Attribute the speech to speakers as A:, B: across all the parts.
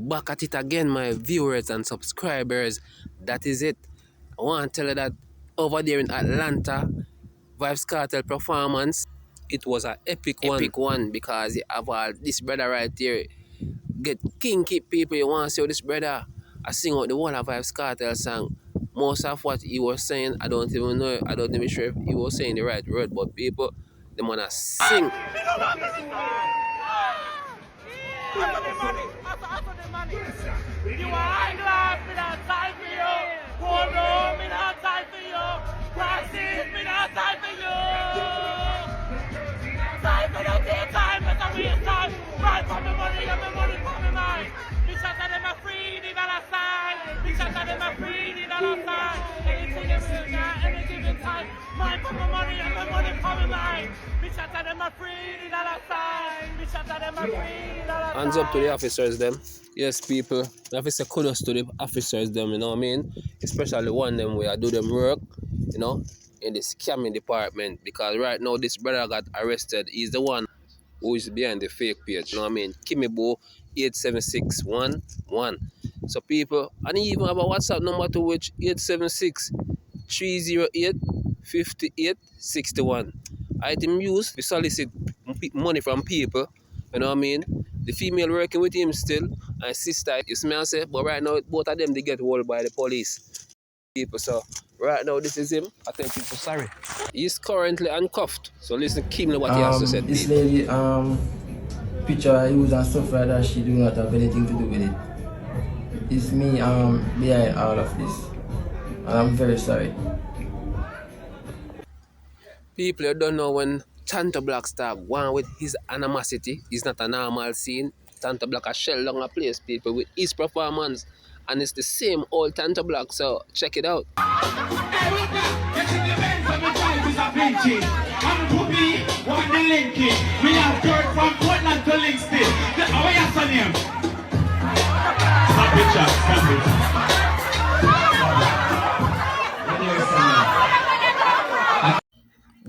A: back at it again, my viewers and subscribers. That is it. I want to tell you that over there in Atlanta, Vybz Kartel performance, it was an epic one because you have all this brother right here. Get kinky people, you want to see how this brother I sing out the whole of Vybz Kartel song. Most of what he was saying, I don't even know, I don't even sure if he was saying the right word, but people, they wanna sing.
B: You are eyeglass, me not time for you. Hold on, me not time for you. Practice, me not time for you. Time for the day, time for the waste time. Right for the money and the money for me mind. Because of them a free, the dollar sign. Because of them a free, the dollar sign. Anything you will get, any given time. Mind for the money and the money for me mind. Because of them a free, the dollar sign. Because of them a free, the dollar sign.
A: Hands up to the officers, them. Yes, people. I have to say kudos to the officers, them, you know what I mean? Especially one them where I do them work, you know, in the scamming department. Because right now, this brother got arrested. He's the one who is behind the fake page, you know what I mean? Kimibo 87611. So, people, and he even have a WhatsApp number to which 876 308 5861. Item used to solicit money from people, you know what I mean? The female working with him still, and sister, you see me I say, but right now, both of them, they get hold by the police. People, so right now, this is him. I tell people sorry. He's currently handcuffed. So listen keenly what he has to say.
C: This lady, picture I use and stuff like that, she do not have anything to do with it. It's me behind all of this. And I'm very sorry.
A: People, you don't know when Tanto Black start one with his animosity. It's not a normal scene. Tanto Black a shell down a place, people, with his performance. And it's the same old Tanto Black, so check it out.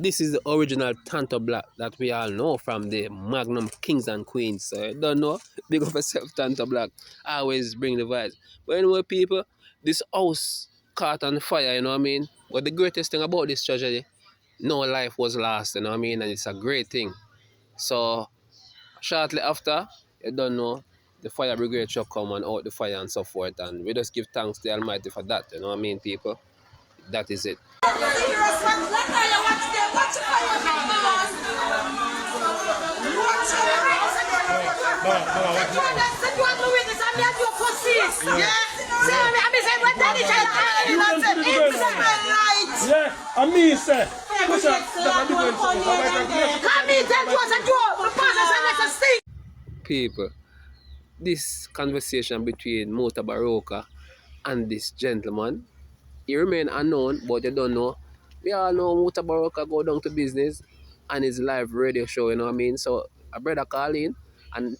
A: This is the original Tanto Black that we all know from the Magnum Kings and Queens. So you don't know, big up yourself, Tanto Black. I always bring the vibes. But anyway, people, this house caught on fire, you know what I mean? But the greatest thing about this tragedy, no life was lost, you know what I mean? And it's a great thing. So shortly after, you don't know, the fire brigade shall come and out the fire and so forth. And we just give thanks to the Almighty for that, you know what I mean, people? That is it. People, this conversation between Mutabaruka and this gentleman, he remain unknown, but you don't know. We all know Mutabaruka go down to business and his live radio show, you know what I mean? So a brother call in and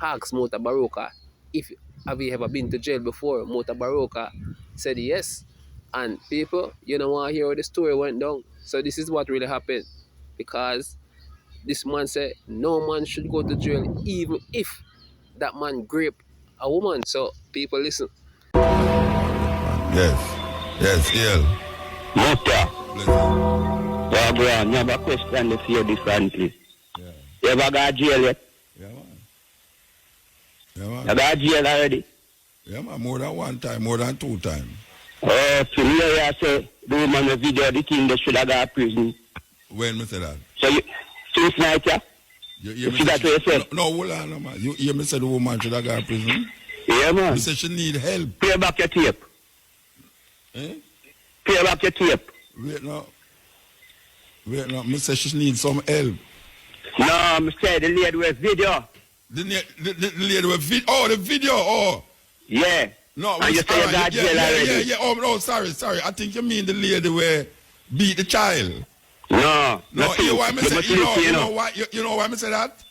A: asked Mutabaruka if have you ever been to jail before. Mutabaruka said yes. And people, you don't want to hear how the story went down. So this is what really happened. Because this man said no man should go to jail even if that man raped a woman. So people listen.
D: Yes, Ill.
E: Muta. Yeah, bro, I never question the fear differently.
D: Yeah.
E: You ever got jail yet?
D: Yeah, man. Yeah, man.
E: You got jail already?
D: Yeah, man. More than one time, more than two times.
E: Oh, so me I say, the woman the video, the king, they should have got prison.
D: When me say that?
E: So you, since night, yeah?
D: You
E: see that what you said?
D: No, hold on, no, man. You hear me say the woman should have got prison?
E: Yeah, man.
D: You say she need help.
E: Pay back your tape.
D: Eh?
E: Pay back your tape.
D: Wait, no. Me say she need some help.
E: No, me say the lady with video.
D: The lady with video. Oh, the video. Oh.
E: Yeah.
D: No,
E: and you say you got jail already.
D: Yeah. Oh, no, sorry. I think you mean the lady where beat the child.
E: No.
D: You know why me say you know why me say that?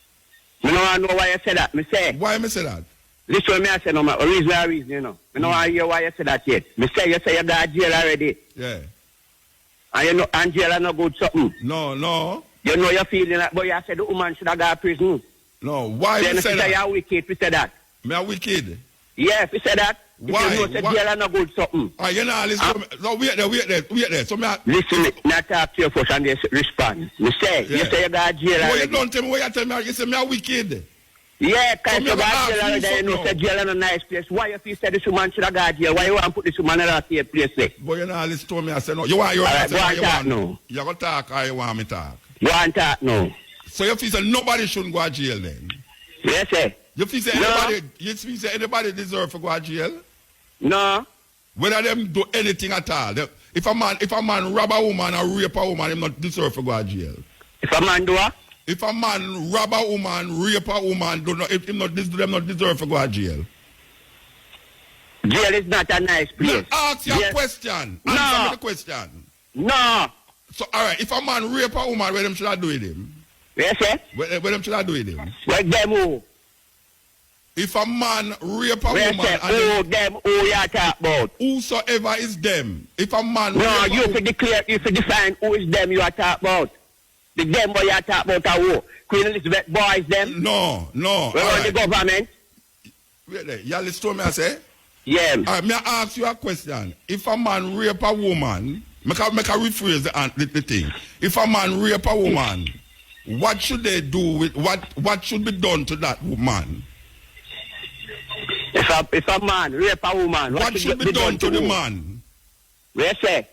E: You know I know why you say that. Me say.
D: Why me say that?
E: This one me I say no man. Reason, you know. Me know I hear why you say that yet. Me say you got jail already.
D: Yeah.
E: And you know and jail are no good something.
D: No.
E: You know you're feeling like but you said the woman should have got prison.
D: No, why
E: then
D: you say that?
E: You're wicked to say that.
D: Me a wicked.
E: Yeah, if you say that,
D: Why?
E: if you know say jail are no good something.
D: You know, listen. No, wait there. So me,
E: Listen, not talk to your first and they respond. You say you got jail
D: What you
E: already.
D: don't tell me, what you tell me, you say me a wicked.
E: Yeah, because
D: So
E: you
D: me
E: got
D: ask
E: jail
D: you
E: already, you know,
D: something
E: say jail is a nice place. Why if you say this woman should have got jail? Why you want to put this woman in a safe place there?
D: But you know, listen to me, I say no. You want,
E: Alright,
D: say,
E: go on
D: you
E: talk
D: want,
E: now.
D: you go talk or you want me talk.
E: You want to talk now?
D: So you feel say nobody shouldn't go to jail then?
E: Yes, sir.
D: You feel say anybody deserve to go to jail?
E: No.
D: Whether them do anything at all. If a man rob a woman or rape a woman, him not deserve to go to jail.
E: If a man do what?
D: If a man rob a woman, rape a woman, them not deserve to go to jail.
E: Jail is not a nice place.
D: Now ask your question. Answer me the question.
E: No.
D: So alright, if a man rape a woman, what them should I do with him?
E: Yes, sir.
D: What them should I do with him?
E: Like them who?
D: If a man rape a
E: Yes,
D: woman,
E: sir.
D: and
E: Who you talk about?
D: whosoever is them, if a man
E: No,
D: rape a
E: you
D: woman,
E: should declare, you should define who is them you are talking about. The them boy you are talking about are who? Queen Elizabeth boys them?
D: no.
E: We
D: All
E: run the
D: right.
E: government?
D: Wait there. You listen to me, I say?
E: Yeah.
D: All right, may I ask you a question? If a man rape a woman, make a rephrase the thing. If a man rape a woman, what should they do with, what should be done to that woman?
E: If a man rape a woman,
D: What should be done to the man?
E: Yes, sir.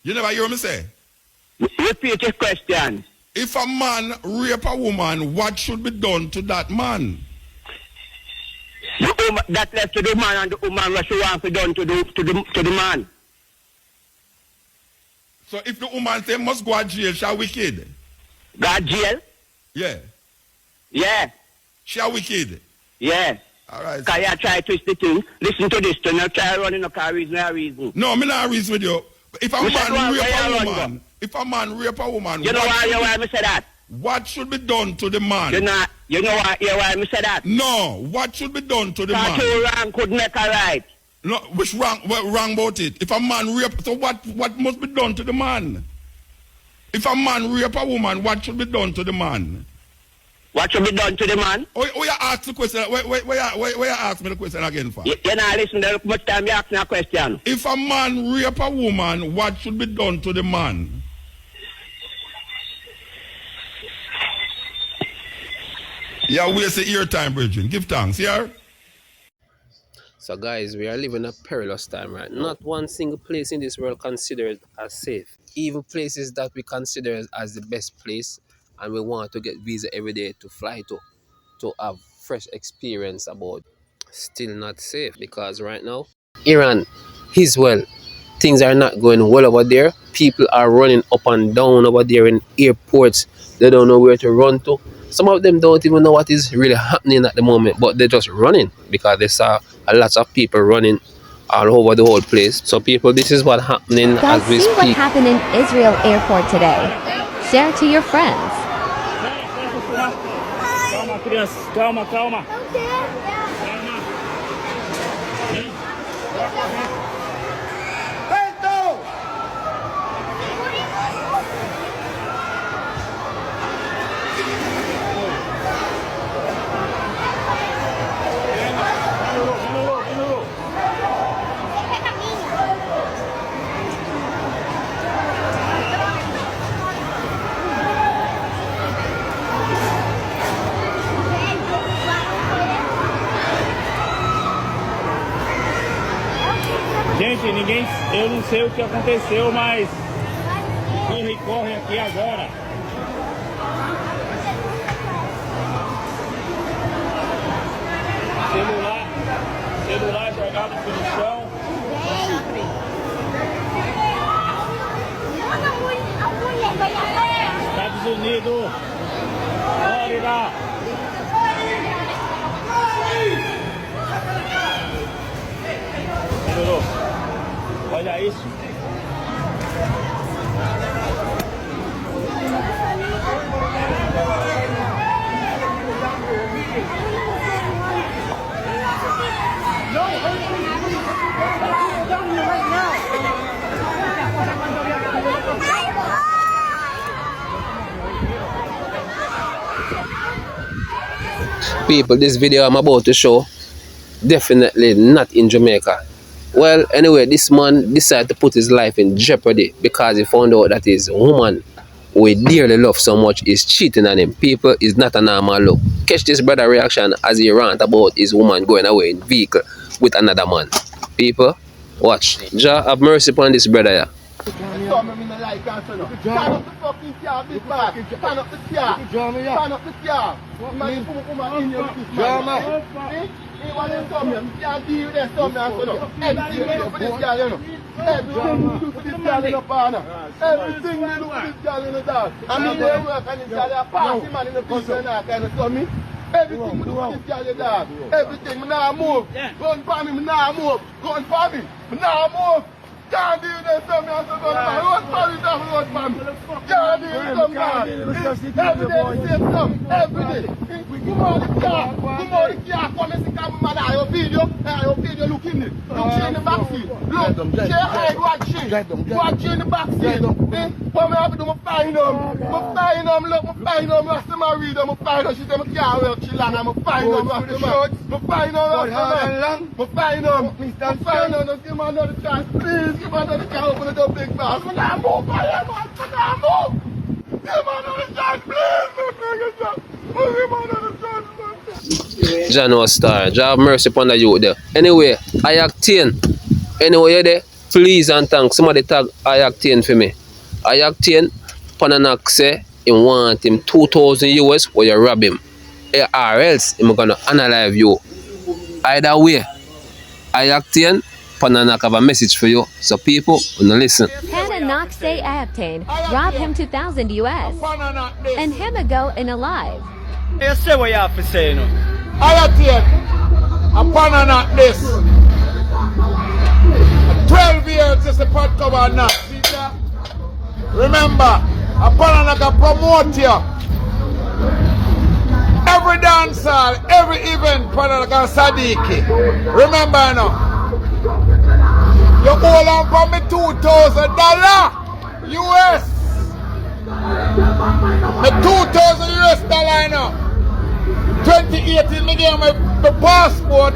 D: You never hear me say?
E: Repeat your question.
D: If a man rape a woman, what should be done to that man?
E: That left to the man and the woman what she wants to done to the man.
D: So if the woman say must go to jail, she a wicked.
E: Got jail?
D: Yeah.
E: Yeah.
D: She a wicked.
E: Yeah.
D: All right.
E: Because you try to twist the thing. Listen to this, to not try running a car reason.
D: No, me not reason with you. If a
E: You said
D: man
E: one,
D: rape
E: where you
D: a
E: run
D: woman, if a man rape a woman,
E: You know why I say that?
D: what should be done to the man?
E: You know why I say that?
D: No, what should be done to the
E: Because
D: man?
E: two wrong could make a right.
D: No, which wrong? What wrong about it? If a man rape, so what must be done to the man? If a man rape a woman, what should be done to the man?
E: What should be done to the man?
D: Oh, you ask the question. Where you ask me the question again for?
E: You not listen to much time you ask me a question.
D: If a man rape a woman, what should be done to the man? Yeah, waste your time, Bridget. Give thanks, yeah?
A: So guys, we are living a perilous time, right? Not one single place in this world considered as safe. Even places that we consider as the best place and we want to get visa every day to fly to have fresh experience about, still not safe, because right now Iran is, well, things are not going well over there. People are running up and down over there in airports. They don't know where to run to. Some of them don't even know what is really happening at the moment, but they're just running because they saw a lot of people running all over the whole place. So people, this is what's happening
F: Guys,
A: as we
F: see what
A: speak.
F: happened in Israel airport today. Share to your friends.
B: Calma, crianças. Calma. Calma. Gente, eu não sei o que aconteceu, mas corre aqui agora. Celular jogado pelo chão. Estados Unidos, Flórida. Melhorou. Olha isso.
A: People, this video I'm about to show Definitely not in Jamaica. Well, anyway, this man decided to put his life in jeopardy because he found out that his woman, who he dearly love so much, is cheating on him. People, is not a normal look. Catch this brother reaction as he rant about his woman going away in vehicle with another man. People, watch. Jah have mercy upon this brother. Yeah.
G: Stand up the fucking car, big man. Stand up the car. Stand up the car. Man, come in here with this man. He want to come here. You can't deal with this man. Everything you do for this girl, you know. Everything you do for this girl, you know, partner. Everything you do for this girl, you know, dog. I mean, they work and this girl, they pass him man in the people and that kind of stuff, me. Everything you do for this girl, you dog. Everything, me now move. Going for me now move. Going for me now move. Can't do this, so me have to go to my road for it, road for me. Can't do this, so man. Every day the same stuff, every day. Come on the car, come and see my mother, your video look in it. Look, she in the back seat. Look, she hide watch she in the back seat. What me have to do, I find them, look, I find them, I see my reader, I find them, she say I can't work, she land, I find them, I find them, don't give me another chance, please. Give me another chance, open the door, big boss. I'm not move, I'm not move. Give me another chance, please. Give me another chance,
A: Jah no star. Jah have mercy upon the youth there. Anyway, I octane. Anyway, you there? Please and thanks. Somebody tag I octane for me. I octane, Pananak say he want him 2,000 US or you rob him. Or else I'm gonna analyze you. Either way, I octane. Pananak have a message for you, so people wanna listen.
F: Hannah Knox say Octane, rob him 2,000 US, and him a go in alive.
B: You say what you have to say, you know.
G: I attend a Pananak this. 12 years is the pot cover now. Remember, a Pananak a promote you. Every dance hall, every event, Pananak a Sadiki. Remember now. You hold on for me $2,000 US. Me $2,000 US now. 2018 me gave my passport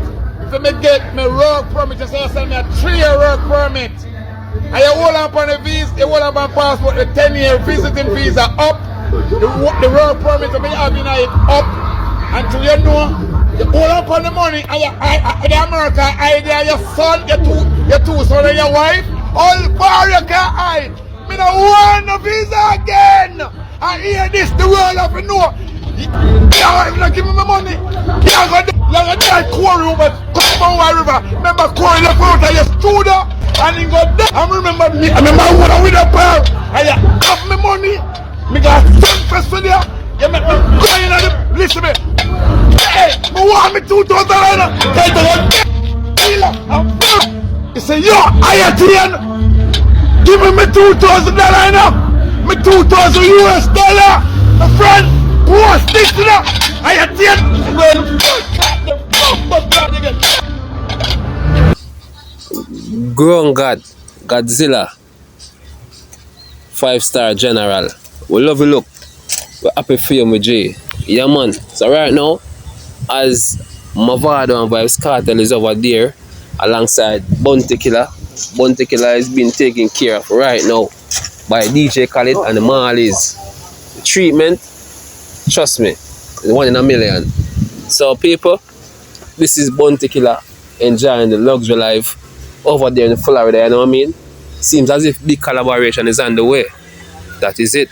G: for me get my work permit. You say I send me a 3-year work permit. And you hold on for the visa, you hold on for my passport, the 10-year visiting visa up. The work permit for me having it up. Until you know, you hold on for the money and the American idea, your son, your two sons and your wife, all far you can't hide. Me don't want no visa again. I hear this, the world of it know. If you give me my money, you're going to die Corey over Common River. Remember Corey left out of your studio and he got there. I remember me, I remember when I with a pair and you have me money. Me got some first for you. You make me go in and listen to me. Hey, I want me $2,000. Hey, you say, yo, I attend. Give me $2,000 now. Me $2,000 US. My friend. What's this now? I attend.
A: Grown God, Godzilla, 5-star general. We love you, look. We're happy for you, my G. Yeah, man. So right now, as Mavado and Vibes Cartel is over there, alongside Bounty Killer. Bounty Killer is being taken care of right now by DJ Khaled and the Marleys. The treatment, trust me, it's 1 in a million. So people, this is Bounty Killer enjoying the luxury life over there in Florida, you know what I mean? Seems as if big collaboration is on the way. That is it.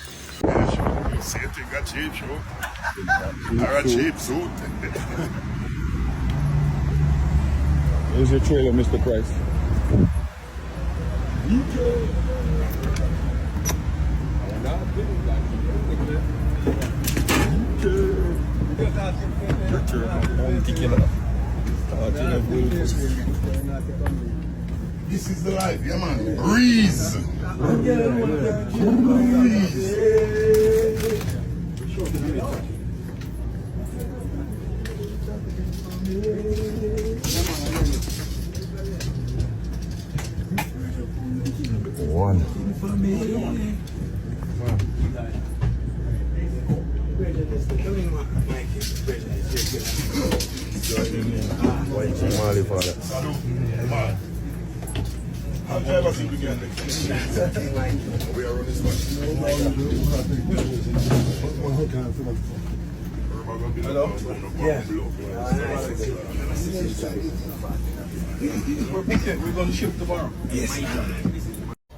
H: Here's your trailer, Mr. Price.
D: This is the life, yeah man. Breeze. One.
H: Mali father.
G: We're going to ship tomorrow.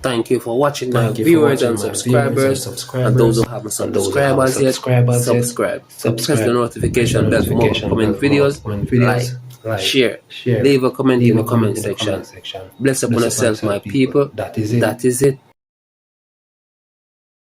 A: Thank you for watching my viewers and subscribers. And those who haven't subscribed as yet, subscribe. Press the notification bell for more upcoming videos. Like, share, leave a comment in the comment section. Bless upon yourself, my people. That is it.